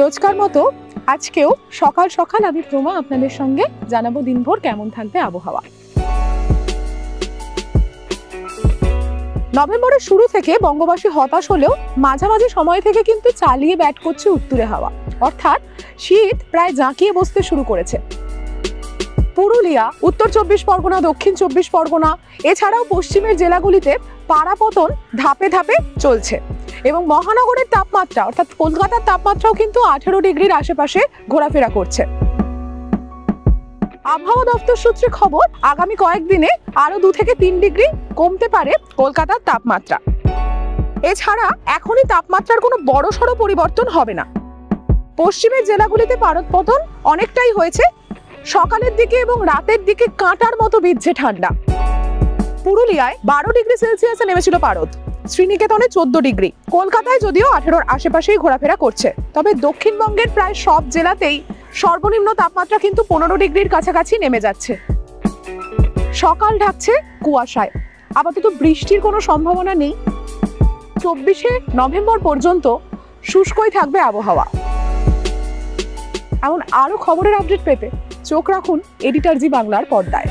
রোজকার মতো আজকেও সকাল সকাল আমি প্রমা আপনাদের সঙ্গে জানাবো দিনভর কেমন থাকবে আবহাওয়া। নভেম্বরের শুরু থেকে বঙ্গবাসী হতাশ হলেও মাঝামাঝি সময় থেকে কিন্তু চালিয়ে ব্যাট করছে উত্তুরে হাওয়া, অর্থাৎ শীত প্রায় জাঁকিয়ে বসতে শুরু করেছে। পুরুলিয়া, উত্তর 24 পরগনা, দক্ষিণ 24 পরগনা এছাড়াও পশ্চিমের জেলাগুলিতে পাড়াপতন ধাপে ধাপে চলছে এবং মহানগরের তাপমাত্রা অর্থাৎ কলকাতার তাপমাত্রাও কিন্তু 18 ডিগ্রির আশেপাশে ঘোরাফেরা করছে। আবহাওয়া দপ্তর সূত্রে খবর, আগামী কয়েকদিনে আরো 2 থেকে 3 ডিগ্রি কমতে পারে কলকাতার তাপমাত্রা। এছাড়া এখনই তাপমাত্রার কোনো বড়সড় পরিবর্তন হবে না। পশ্চিমের জেলাগুলিতে পারদপতন অনেকটাই হয়েছে, সকালের দিকে এবং রাতের দিকে কাঁটার মতো বিধছে ঠান্ডা। পুরুলিয়ায় 12 ডিগ্রি সেলসিয়াসে নেমেছিল পারদ, শ্রীনিকেতনে 14 ডিগ্রি, কলকাতায় যদিও 18-র আশেপাশেই ঘোরাফেরা করছে। তবে দক্ষিণবঙ্গের প্রায় সব জেলাতেই সর্বনিম্ন তাপমাত্রা কিন্তু 15 ডিগ্রির কাছাকাছি নেমে যাচ্ছে। সকাল ঢাকছে কুয়াশায়, আপাতত বৃষ্টির কোনো সম্ভাবনা নেই। 24শে নভেম্বর পর্যন্ত শুষ্কই থাকবে আবহাওয়া। এমন আরো খবরের আপডেট পেতে চোখ রাখুন এডিটর জি বাংলার পর্দায়।